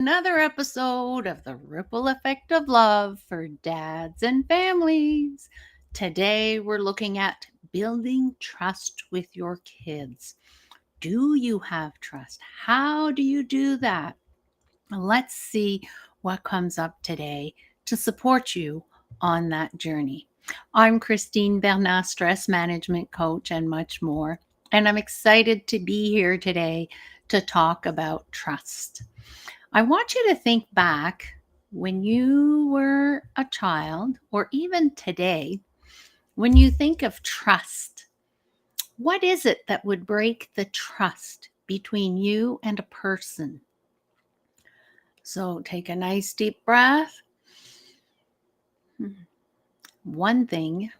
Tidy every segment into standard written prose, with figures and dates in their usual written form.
Another episode of the Ripple Effect of Love for dads and families. Today we're looking at building trust with your kids. Do you have trust? How do you do that? Let's see what comes up today to support you on that journey. I'm Christine Bernard, stress management coach, and much more. And I'm excited to be here today to talk about trust. I want you to think back when you were a child, or even today, when you think of trust. What is it that would break the trust between you and a person? So take a nice deep breath. One thing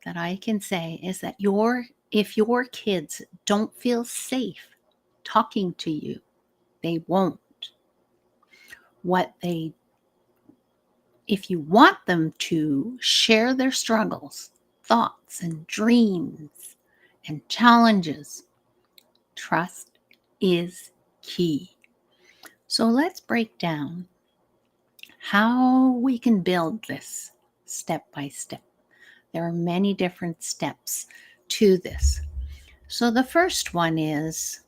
that I can say is that if your kids don't feel safe talking to you, they won't. What they If you want them to share their struggles, thoughts, and dreams and challenges, trust is key. So let's break down how we can build this step by step. There are many different steps to this. So the first one is,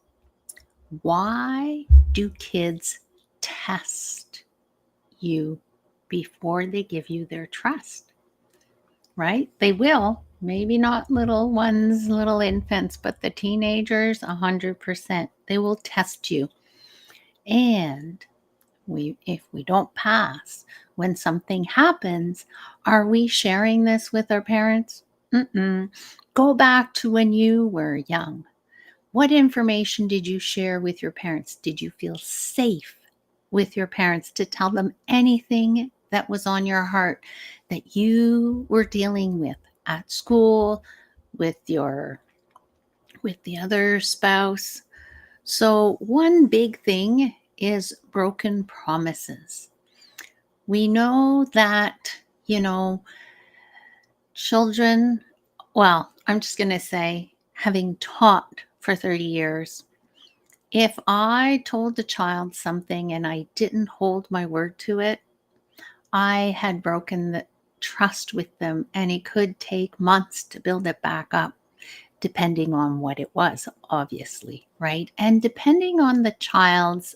why do kids test you before they give you their trust? Right? They will. Maybe not little ones, little infants, but the teenagers, 100%. They will test you. And if we don't pass, when something happens, are we sharing this with our parents? Mm-mm. Go back to when you were young. What information did you share with your parents? Did you feel safe with your parents to tell them anything that was on your heart that you were dealing with at school, with the other spouse? So one big thing is broken promises. We know that, children, well, I'm just going to say, having taught for 30 years, if I told the child something and I didn't hold my word to it, I had broken the trust with them, and it could take months to build it back up, depending on what it was, obviously, right? And depending on the child's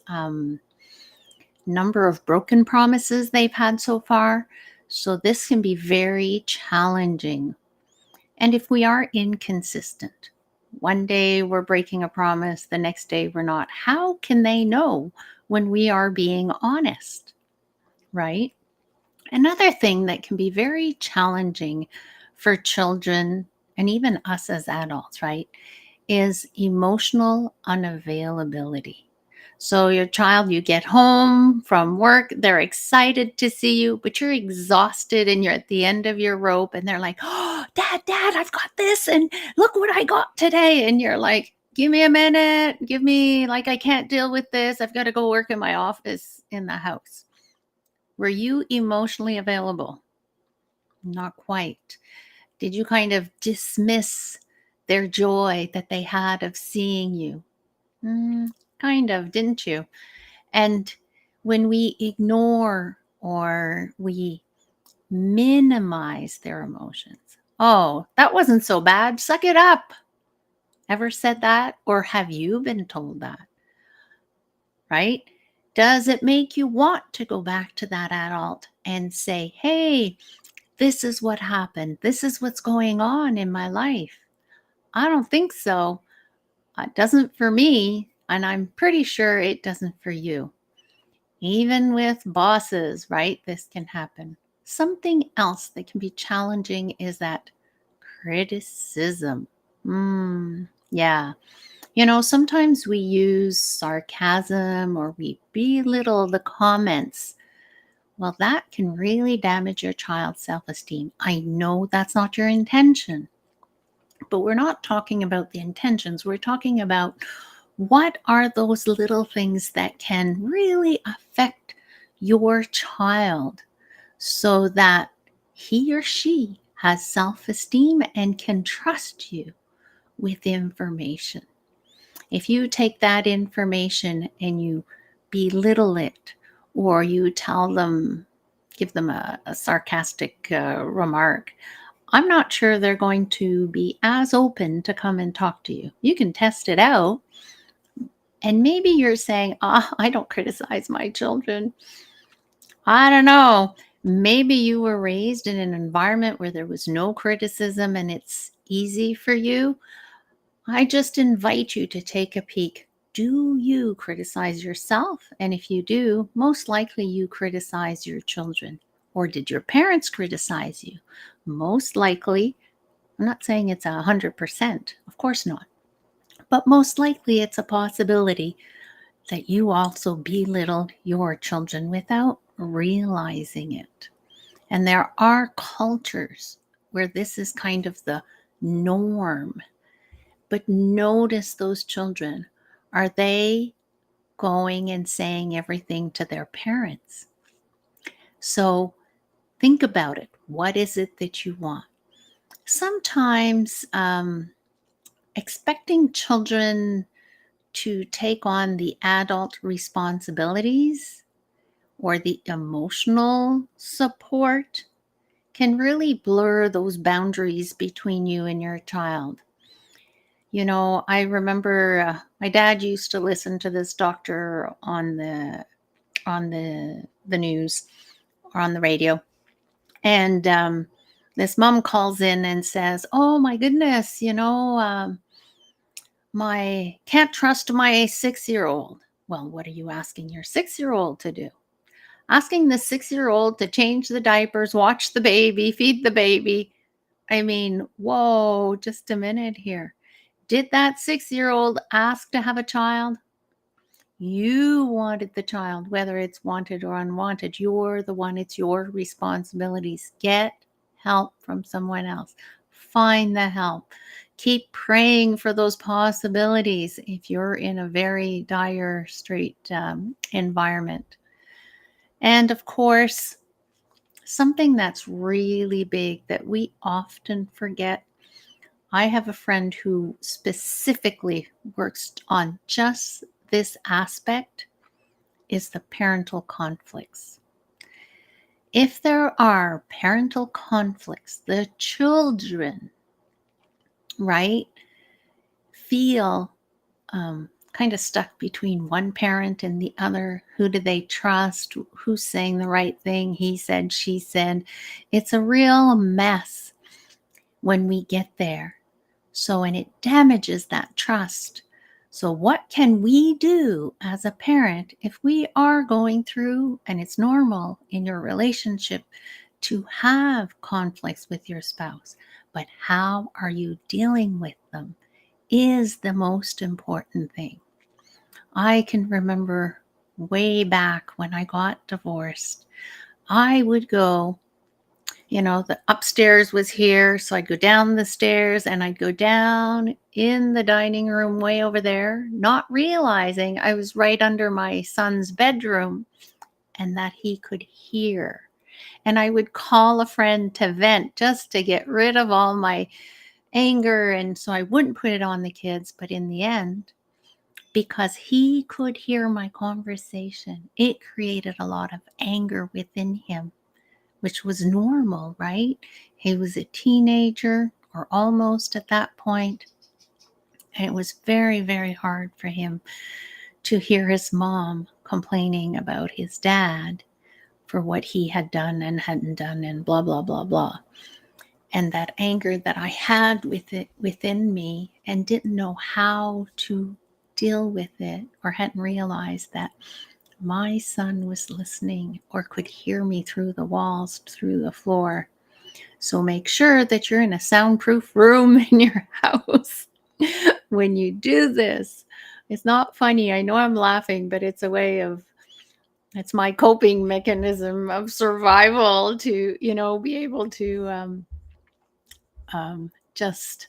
number of broken promises they've had so far. So this can be very challenging. And if we are inconsistent, one day we're breaking a promise, the next day we're not, how can they know when we are being honest, right? Another thing that can be very challenging for children and even us as adults, right, is emotional unavailability. So your child, you get home from work, they're excited to see you, but you're exhausted and you're at the end of your rope, and they're like, "Oh, dad, I've got this, and look what I got today." And you're like, "Give me a minute, I can't deal with this. I've got to go work in my office in the house." Were you emotionally available? Not quite. Did you kind of dismiss their joy that they had of seeing you? Kind of, didn't you? And when we ignore or we minimize their emotions, "Oh, that wasn't so bad. Suck it up." Ever said that? Or have you been told that? Right? Does it make you want to go back to that adult and say, "Hey, this is what happened. This is what's going on in my life"? I don't think so. It doesn't for me, and I'm pretty sure it doesn't for you. Even with bosses, right? This can happen. Something else that can be challenging is that criticism. Yeah. Sometimes we use sarcasm or we belittle the comments. Well, that can really damage your child's self-esteem. I know that's not your intention, but we're not talking about the intentions. We're talking about what are those little things that can really affect your child so that he or she has self-esteem and can trust you with information. If you take that information and you belittle it, or you give them a sarcastic remark, I'm not sure they're going to be as open to come and talk to you. You can test it out. And maybe you're saying, I don't criticize my children. I don't know. Maybe you were raised in an environment where there was no criticism and it's easy for you. I just invite you to take a peek. Do you criticize yourself? And if you do, most likely you criticize your children. Or did your parents criticize you? Most likely, I'm not saying it's 100%, of course not, but most likely it's a possibility that you also belittled your children without realizing it. And there are cultures where this is kind of the norm. But notice those children. Are they going and saying everything to their parents? So think about it. What is it that you want? Sometimes expecting children to take on the adult responsibilities or the emotional support can really blur those boundaries between you and your child. I remember my dad used to listen to this doctor on the news or on the radio, and this mom calls in and says, "Oh my goodness, my can't trust my 6-year-old." Well, what are you asking your 6-year-old to do? Asking the 6-year-old to change the diapers, watch the baby, feed the baby. I mean, whoa, just a minute here. Did that 6-year-old ask to have a child? You wanted the child, whether it's wanted or unwanted. You're the one, it's your responsibilities. Get help from someone else. Find the help. Keep praying for those possibilities if you're in a very dire strait environment. And of course, something that's really big that we often forget. I have a friend who specifically works on just this aspect is the parental conflicts. If there are parental conflicts, the children, right, feel kind of stuck between one parent and the other. Who do they trust? Who's saying the right thing? He said, she said. It's a real mess when we get there. And it damages that trust. So what can we do as a parent if we are going through, and it's normal in your relationship to have conflicts with your spouse, but how are you dealing with them is the most important thing. I can remember way back when I got divorced, I would go, the upstairs was here. So I'd go down the stairs and I'd go down in the dining room way over there, not realizing I was right under my son's bedroom and that he could hear. And I would call a friend to vent just to get rid of all my anger. And so I wouldn't put it on the kids. But in the end, because he could hear my conversation, it created a lot of anger within him, which was normal, right? He was a teenager or almost at that point, and it was very, very hard for him to hear his mom complaining about his dad for what he had done and hadn't done and blah, blah, blah, blah. And that anger that I had with it within me and didn't know how to deal with it or hadn't realized that my son was listening or could hear me through the walls, through the floor. So make sure that you're in a soundproof room in your house when you do this. It's not funny. I know I'm laughing, but it's it's my coping mechanism of survival to, be able to just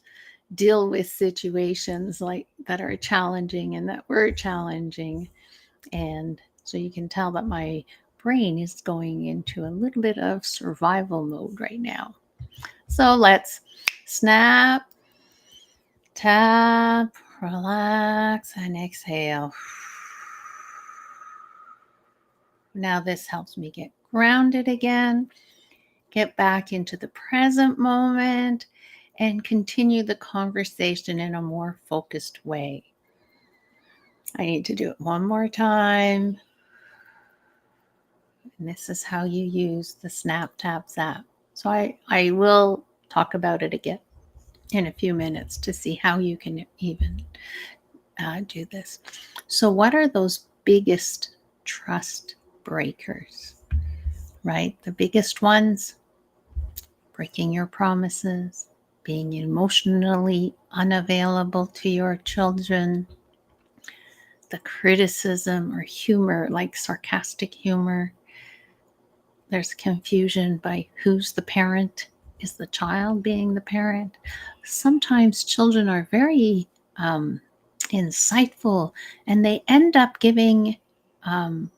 deal with situations like that are challenging and that were challenging. And so you can tell that my brain is going into a little bit of survival mode right now. So let's snap, tap, relax, and exhale. Now, this helps me get grounded again, get back into the present moment, and continue the conversation in a more focused way. I need to do it one more time. And this is how you use the snap, tap, zap. So I will talk about it again in a few minutes to see how you can even do this. So, what are those biggest trust breakers, right? The biggest ones: breaking your promises, being emotionally unavailable to your children, the criticism or humor, like sarcastic humor. There's confusion by who's the parent. Is the child being the parent? Sometimes children are very insightful and they end up giving, um,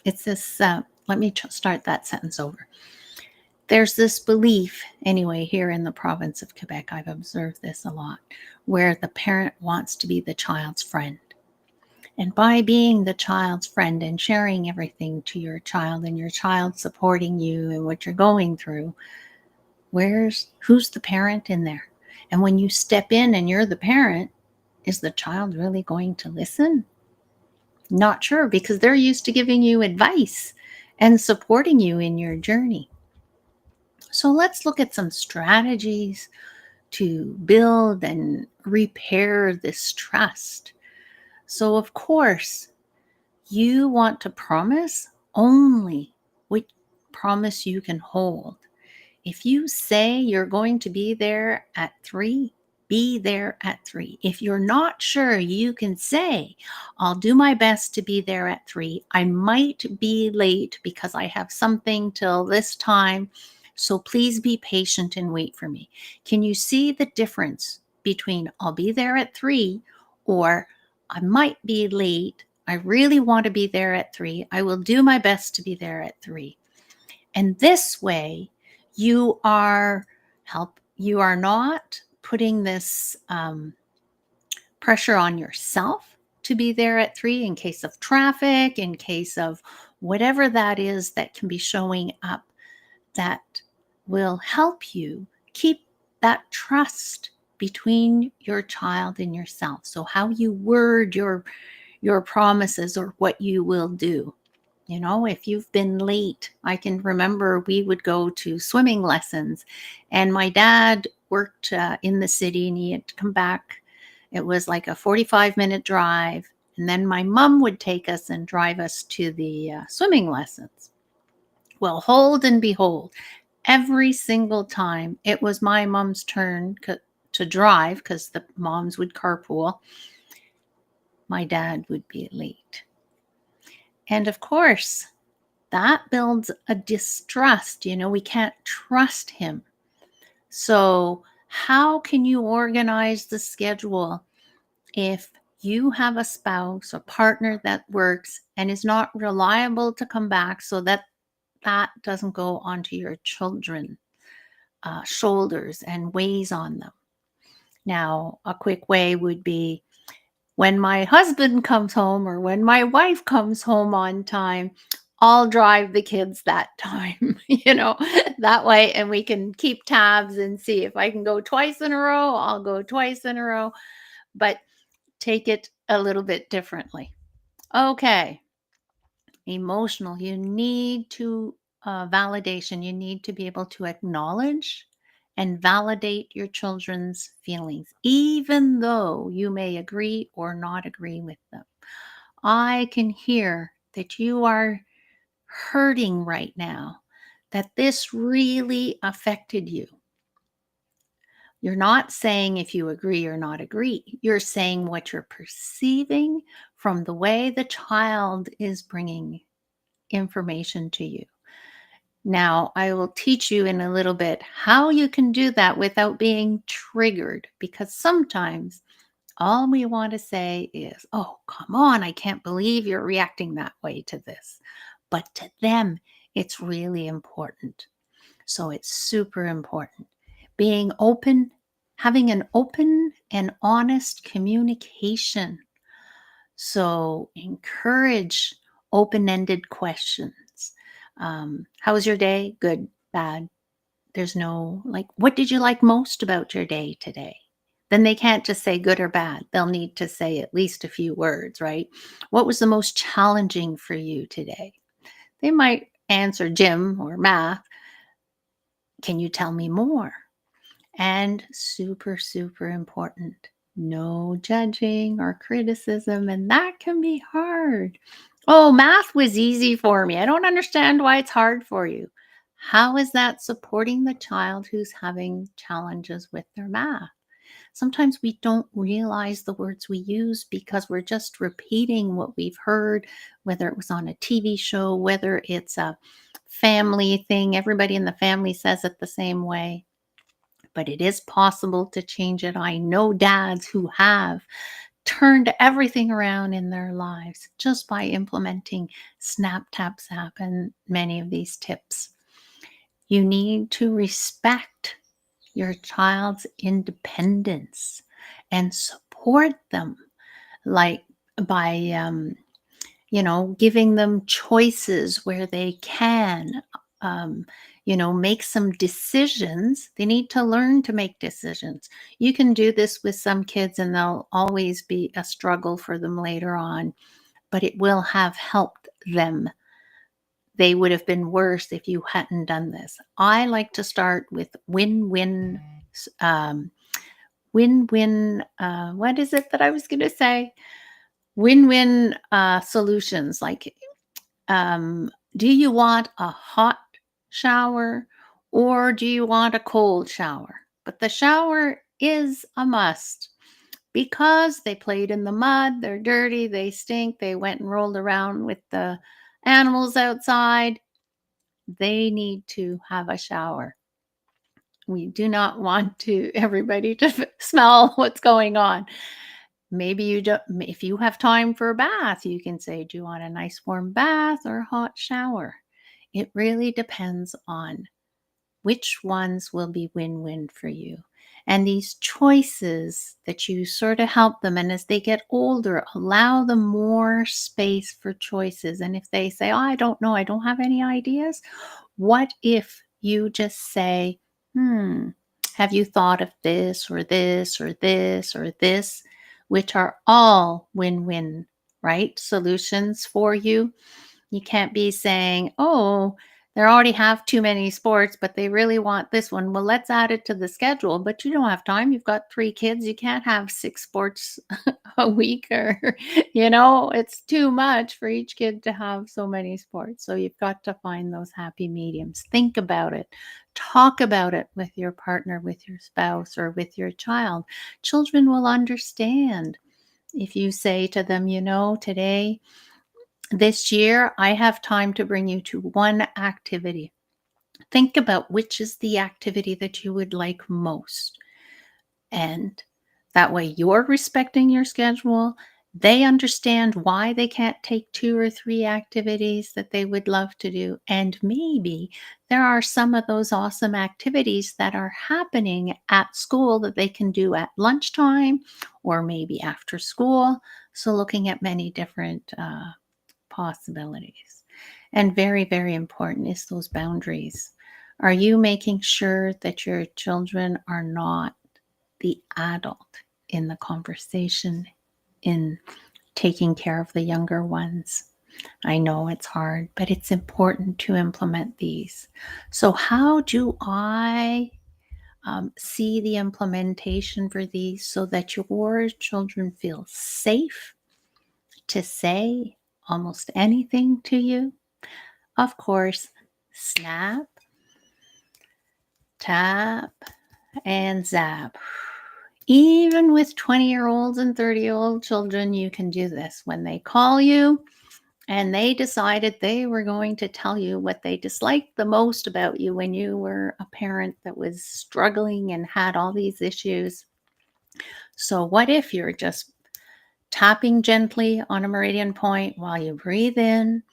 it's this, let me start that sentence over. There's this belief, anyway, here in the province of Quebec, I've observed this a lot, where the parent wants to be the child's friend. And by being the child's friend and sharing everything to your child and your child supporting you and what you're going through, who's the parent in there? And when you step in and you're the parent, is the child really going to listen? Not sure, because they're used to giving you advice and supporting you in your journey. So let's look at some strategies to build and repair this trust. So, of course, you want to promise only what promise you can hold. If you say you're going to be there at 3, be there at 3. If you're not sure, you can say, I'll do my best to be there at 3. I might be late because I have something till this time. So please be patient and wait for me. Can you see the difference between I'll be there at 3 or I might be late? I really want to be there at 3. I will do my best to be there at 3. And this way, you are not putting this pressure on yourself to be there at 3 in case of traffic, in case of whatever that is that can be showing up that will help you keep that trust between your child and yourself. So how you word your promises or what you will do. You know, if you've been late, I can remember we would go to swimming lessons, and my dad worked in the city and he had to come back. It was like a 45-minute drive. And then my mom would take us and drive us to the swimming lessons. Well, hold and behold, every single time it was my mom's turn to drive because the moms would carpool, my dad would be late. And of course, that builds a distrust. You know, we can't trust him. So, how can you organize the schedule if you have a spouse or partner that works and is not reliable to come back so that that doesn't go onto your children's shoulders and weighs on them? Now, a quick way would be when my husband comes home or when my wife comes home on time, I'll drive the kids that time, that way. And we can keep tabs and see if I can go twice in a row, I'll go twice in a row, but take it a little bit differently. Okay. Emotional. You need to validation. You need to be able to acknowledge and validate your children's feelings, even though you may agree or not agree with them. I can hear that you are hurting right now, that this really affected you. You're not saying if you agree or not agree. You're saying what you're perceiving from the way the child is bringing information to you. Now, I will teach you in a little bit how you can do that without being triggered, because sometimes all we want to say is, oh, come on, I can't believe you're reacting that way to this. But to them, it's really important. So it's super important. Being open, having an open and honest communication. So encourage open-ended questions. How was your day? Good, bad. There's no like, what did you like most about your day today? Then they can't just say good or bad. They'll need to say at least a few words, right? What was the most challenging for you today? They might answer gym or math. Can you tell me more? And super, super important, no judging or criticism. And that can be hard. Oh, math was easy for me. I don't understand why it's hard for you. How is that supporting the child who's having challenges with their math? Sometimes we don't realize the words we use because we're just repeating what we've heard, whether it was on a TV show, whether it's a family thing. Everybody in the family says it the same way, but it is possible to change it. I know dads who have turned everything around in their lives just by implementing snap, tap, zap, and many of these tips. You need to respect your child's independence and support them, like by giving them choices where they can, um, make some decisions. They need to learn to make decisions. You can do this with some kids, and they'll always be a struggle for them later on, but it will have helped them. They would have been worse if you hadn't done this. I like to start with win-win. Um, Win-win. What is it that I was going to say? Win-win solutions. Like, do you want a hot shower or do you want a cold shower? But the shower is a must because they played in the mud, they're dirty, they stink, they went and rolled around with the animals outside. They need to have a shower. We do not want to everybody to smell what's going on. Maybe you don't, if you have time for a bath, you can say, do you want a nice warm bath or a hot shower? It really depends on which ones will be win-win for you. And these choices that you sort of help them, and as they get older, allow them more space for choices. And if they say, oh, I don't know, I don't have any ideas, what if you just say, have you thought of this or this or this or this, which are all win-win, right? Solutions for you. You can't be saying, oh, they already have too many sports, but they really want this one. Well, let's add it to the schedule. But you don't have time. You've got 3 kids. You can't have 6 sports a week, or, it's too much for each kid to have so many sports. So you've got to find those happy mediums. Think about it. Talk about it with your partner, with your spouse, or with your child. Children will understand if you say to them, today, this year, I have time to bring you to one activity. Think about which is the activity that you would like most. And that way you're respecting your schedule. They understand why they can't take 2 or 3 activities that they would love to do. And maybe there are some of those awesome activities that are happening at school that they can do at lunchtime or maybe after school. So looking at many different possibilities. And very, very important is those boundaries. Are you making sure that your children are not the adult in the conversation, in taking care of the younger ones? I know it's hard, but it's important to implement these. So, how do I see the implementation for these so that your children feel safe to say almost anything to you? Of course, snap, tap, and zap. Even with 20-year-olds and 30-year-old children, you can do this. When they call you and they decided they were going to tell you what they disliked the most about you when you were a parent that was struggling and had all these issues. So, what if you're just tapping gently on a meridian point while you breathe in?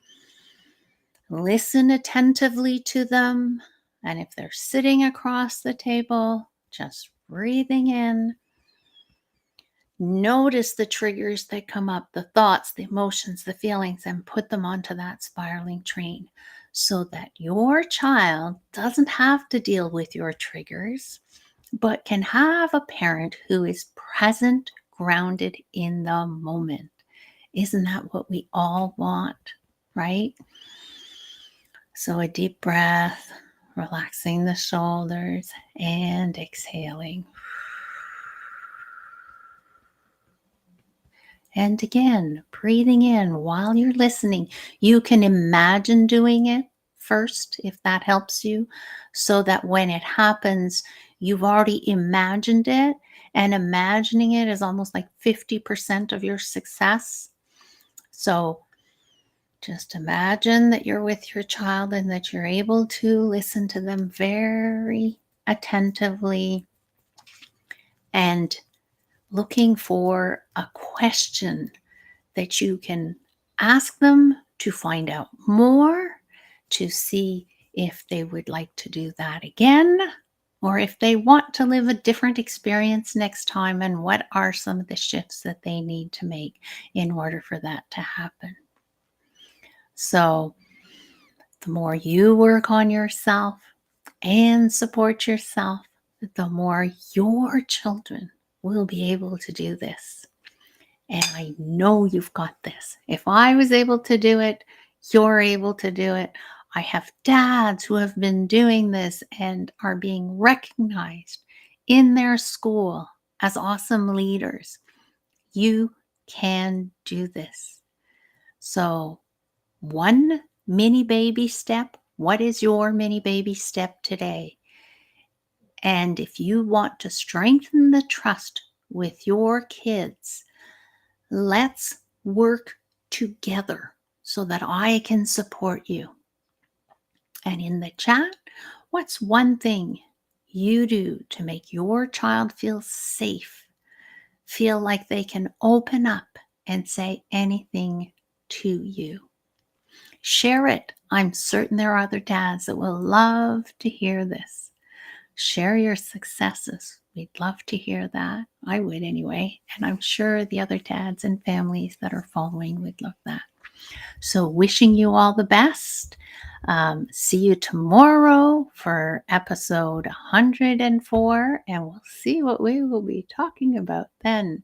Listen attentively to them. And if they're sitting across the table, just breathing in, Notice the triggers that come up, the thoughts, the emotions, the feelings, and put them onto that spiraling train so that your child doesn't have to deal with your triggers, but can have a parent who is present, grounded in the moment. Isn't that what we all want, right? So, a deep breath, relaxing the shoulders, and exhaling. And again, breathing in while you're listening. You can imagine doing it first if that helps you, so that when it happens, you've already imagined it. And imagining it is almost like 50% of your success. So just imagine that you're with your child and that you're able to listen to them very attentively and looking for a question that you can ask them to find out more, to see if they would like to do that again, or if they want to live a different experience next time, and what are some of the shifts that they need to make in order for that to happen. So, the more you work on yourself and support yourself, the more your children will be able to do this. And I know you've got this. If I was able to do it, you're able to do it. I have dads who have been doing this and are being recognized in their school as awesome leaders. You can do this. So, one mini baby step. What is your mini baby step today? And if you want to strengthen the trust with your kids, let's work together so that I can support you. And in the chat, what's one thing you do to make your child feel safe, feel like they can open up and say anything to you? Share it. I'm certain there are other dads that will love to hear this. Share your successes. We'd love to hear that. I would anyway. And I'm sure the other dads and families that are following would love that. So, wishing you all the best. See you tomorrow for episode 104, and we'll see what we will be talking about then.